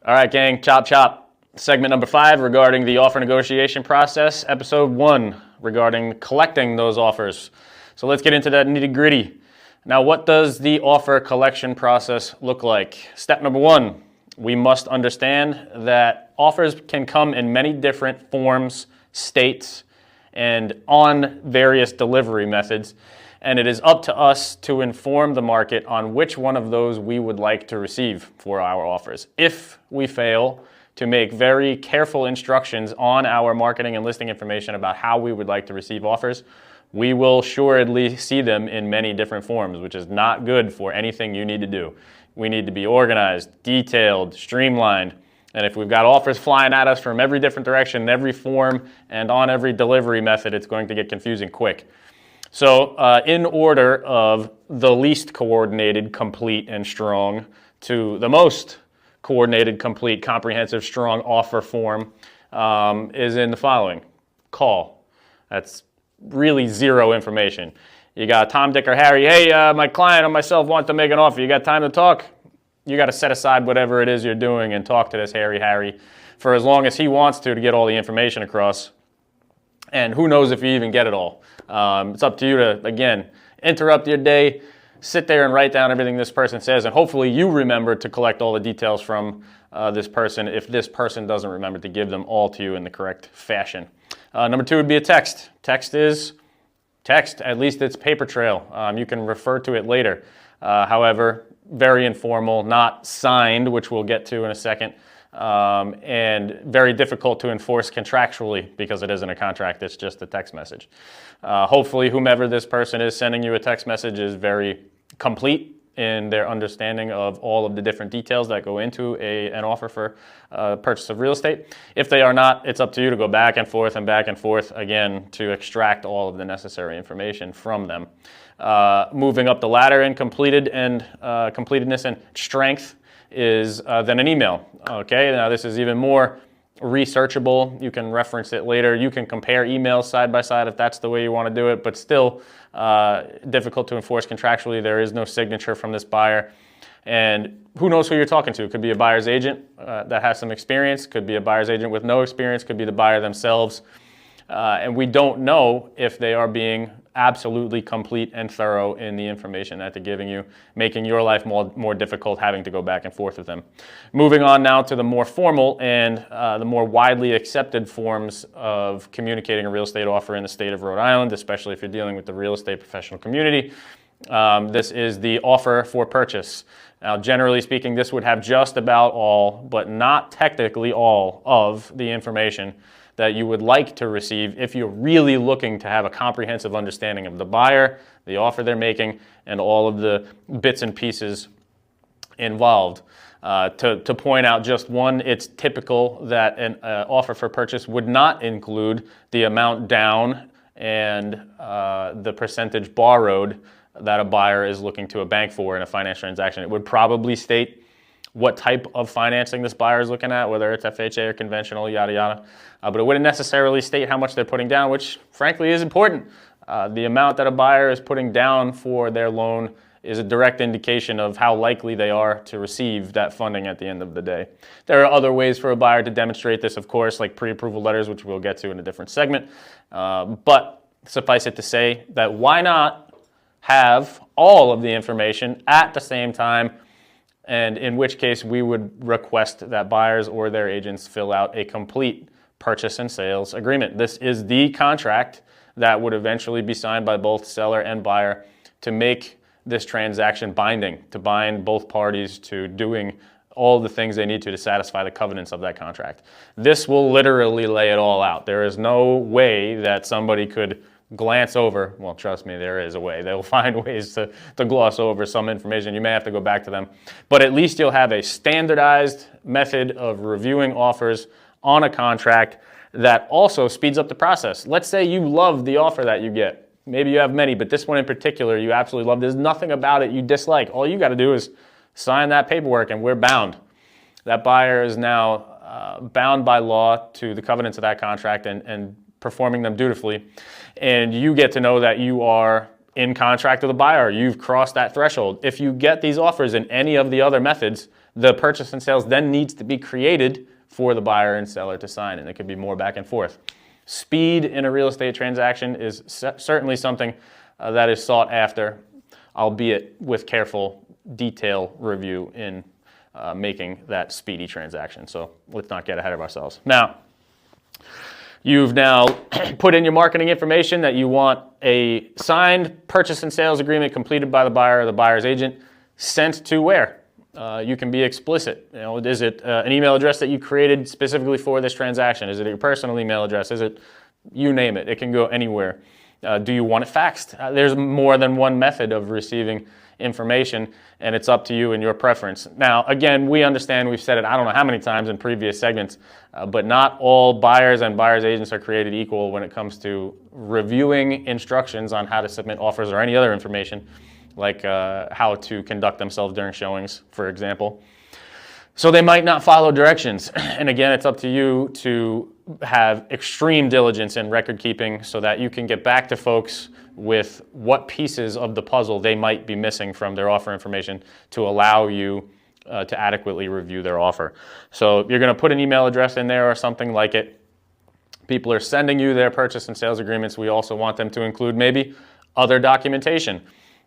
All right, gang, chop chop. Segment number 5 regarding the offer negotiation process. Episode 1 regarding collecting those offers. So let's get into that nitty gritty. Now, what does the offer collection process look like? Step number 1, we must understand that offers can come in many different forms, states, and on various delivery methods. And it is up to us to inform the market on which one of those we would like to receive for our offers. If we fail to make very careful instructions on our marketing and listing information about how we would like to receive offers, we will assuredly see them in many different forms, which is not good for anything you need to do. We need to be organized, detailed, streamlined, and if we've got offers flying at us from every different direction, every form, and on every delivery method, it's going to get confusing quick. So in order of the least coordinated, complete, and strong to the most coordinated, complete, comprehensive, strong offer form is in the following. Call. That's really zero information. You got Tom, Dick, or Harry. Hey, my client or myself want to make an offer. You got time to talk? You got to set aside whatever it is you're doing and talk to this Harry for as long as he wants to get all the information across. And who knows if you even get it all. It's up to you to, again, interrupt your day, sit there and write down everything this person says, and hopefully you remember to collect all the details from this person if this person doesn't remember to give them all to you in the correct fashion. Number 2 would be a text. Text is text, at least it's paper trail. You can refer to it later. However, very informal, not signed, which we'll get to in a second. And very difficult to enforce contractually because it isn't a contract, it's just a text message. Hopefully whomever this person is sending you a text message is very complete in their understanding of all of the different details that go into an offer for purchase of real estate. If they are not, it's up to you to go back and forth again to extract all of the necessary information from them. Moving up the ladder in completedness and strength is then an email. Okay, now this is even more researchable. You can reference it later. You can compare emails side by side if that's the way you want to do it, but still difficult to enforce contractually. There is no signature from this buyer. And who knows who you're talking to? It could be a buyer's agent that has some experience, could be a buyer's agent with no experience, could be the buyer themselves. And we don't know if they are being absolutely complete and thorough in the information that they're giving you, making your life more difficult having to go back and forth with them. Moving on now to the more formal and the more widely accepted forms of communicating a real estate offer in the state of Rhode Island, especially if you're dealing with the real estate professional community. This is the offer for purchase. Now, generally speaking, this would have just about all, but not technically all, of the information that you would like to receive if you're really looking to have a comprehensive understanding of the buyer, the offer they're making, and all of the bits and pieces involved. To point out just one, it's typical that an offer for purchase would not include the amount down and the percentage borrowed that a buyer is looking to a bank for in a finance transaction. It would probably state what type of financing this buyer is looking at, whether it's FHA or conventional, yada, yada. But it wouldn't necessarily state how much they're putting down, which frankly is important. The amount that a buyer is putting down for their loan is a direct indication of how likely they are to receive that funding at the end of the day. There are other ways for a buyer to demonstrate this, of course, like pre-approval letters, which we'll get to in a different segment. But suffice it to say that why not have all of the information at the same time, and in which case we would request that buyers or their agents fill out a complete purchase and sales agreement. This is the contract that would eventually be signed by both seller and buyer to make this transaction binding, to bind both parties to doing all the things they need to satisfy the covenants of that contract. This will literally lay it all out. There is no way that somebody could glance over, well, trust me, there is a way. They'll find ways to gloss over some information. You may have to go back to them. But at least you'll have a standardized method of reviewing offers on a contract that also speeds up the process. Let's say you love the offer that you get. Maybe you have many, but this one in particular you absolutely love. There's nothing about it you dislike. All you got to do is sign that paperwork and we're bound. That buyer is now bound by law to the covenants of that contract and performing them dutifully. And you get to know that you are in contract with the buyer. You've crossed that threshold. If you get these offers in any of the other methods, The purchase and sales then needs to be created for the buyer and seller to sign, and it could be more back and forth. Speed in a real estate transaction is certainly something that is sought after, albeit with careful detail review in making that speedy transaction. So let's not get ahead of ourselves. Now, you've now put in your marketing information that you want a signed purchase and sales agreement completed by the buyer or the buyer's agent sent to where? You can be explicit. Is it an email address that you created specifically for this transaction? Is it your personal email address? Is it, you name it, it can go anywhere. Do you want it faxed? There's more than one method of receiving information, and it's up to you and your preference. Now, again, we understand, we've said it I don't know how many times in previous segments, but not all buyers and buyers agents are created equal when it comes to reviewing instructions on how to submit offers or any other information, like how to conduct themselves during showings, for example. So they might not follow directions. And again, it's up to you to have extreme diligence in record keeping so that you can get back to folks with what pieces of the puzzle they might be missing from their offer information to allow you to adequately review their offer. So you're going to put an email address in there or something like it. People are sending you their purchase and sales agreements. We also want them to include maybe other documentation.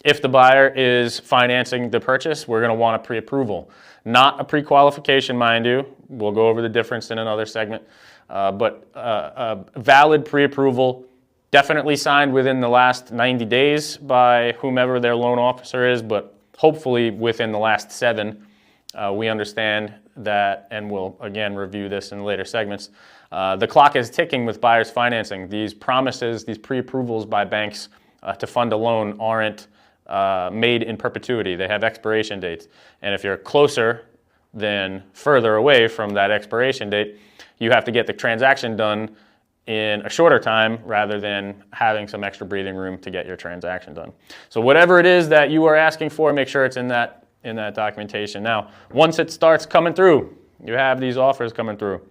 If the buyer is financing the purchase, we're going to want a pre-approval. Not a pre-qualification, mind you. We'll go over the difference in another segment. But a valid pre-approval, definitely signed within the last 90 days by whomever their loan officer is, but hopefully within the last 7. We understand that, and we'll again review this in later segments. The clock is ticking with buyers financing. These promises, these pre-approvals by banks to fund a loan aren't made in perpetuity. They have expiration dates. And if you're closer than further away from that expiration date, you have to get the transaction done in a shorter time rather than having some extra breathing room to get your transaction done. So whatever it is that you are asking for, make sure it's in that documentation. Now, once it starts coming through, you have these offers coming through.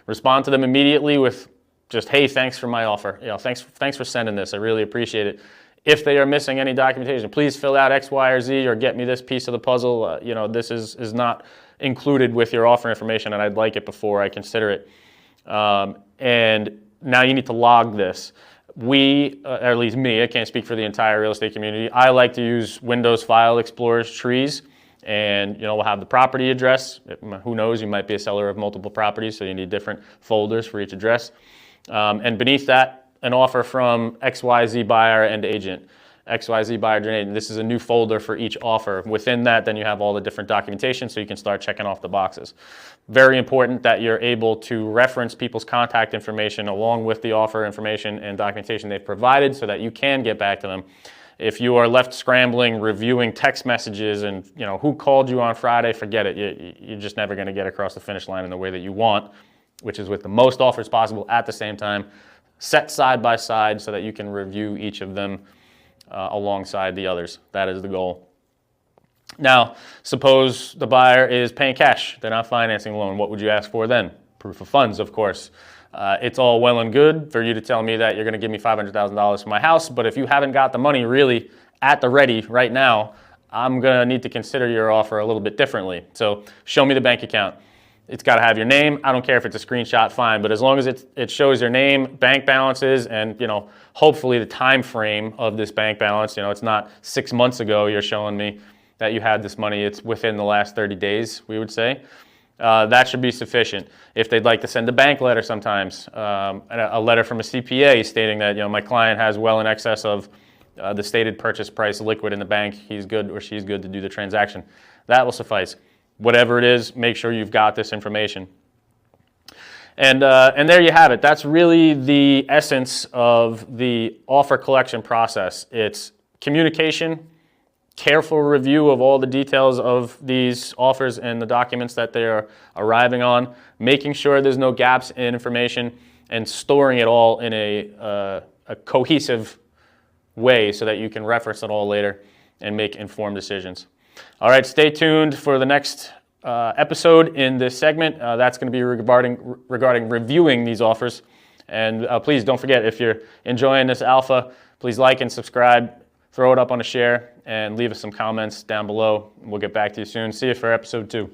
Respond to them immediately with just, hey, thanks for my offer. Thanks for sending this. I really appreciate it. If they are missing any documentation, please fill out X, Y, or Z, or get me this piece of the puzzle. This is not included with your offer information, and I'd like it before I consider it. And now you need to log this. We, or at least me, I can't speak for the entire real estate community. I like to use Windows File Explorer's trees, and we'll have the property address. Who knows? You might be a seller of multiple properties, so you need different folders for each address. And beneath that, an offer from XYZ buyer and agent. XYZ buyer and agent. This is a new folder for each offer. Within that, then you have all the different documentation so you can start checking off the boxes. Very important that you're able to reference people's contact information along with the offer information and documentation they've provided so that you can get back to them. If you are left scrambling, reviewing text messages and who called you on Friday, forget it. You're just never going to get across the finish line in the way that you want, which is with the most offers possible at the same time, set side by side so that you can review each of them alongside the others. That is the goal. Now, suppose the buyer is paying cash. They're not financing a loan. What would you ask for then? Proof of funds, of course. It's all well and good for you to tell me that you're going to give me $500,000 for my house, but if you haven't got the money really at the ready right now, I'm going to need to consider your offer a little bit differently. So show me the bank account. It's got to have your name. I don't care if it's a screenshot, fine, but as long as it shows your name, bank balances, and hopefully the time frame of this bank balance. It's not 6 months ago you're showing me that you had this money. It's within the last 30 days, we would say. That should be sufficient. If they'd like to send a bank letter sometimes, a letter from a CPA stating that my client has well in excess of the stated purchase price liquid in the bank, he's good or she's good to do the transaction. That will suffice. Whatever it is, make sure you've got this information. And there you have it. That's really the essence of the offer collection process. It's communication, careful review of all the details of these offers and the documents that they are arriving on, making sure there's no gaps in information, and storing it all in a cohesive way so that you can reference it all later and make informed decisions. All right, stay tuned for the next episode in this segment. That's going to be regarding reviewing these offers. And please don't forget, if you're enjoying this alpha, please like and subscribe. throw it up on a share and leave us some comments down below. We'll get back to you soon. See you for episode 2.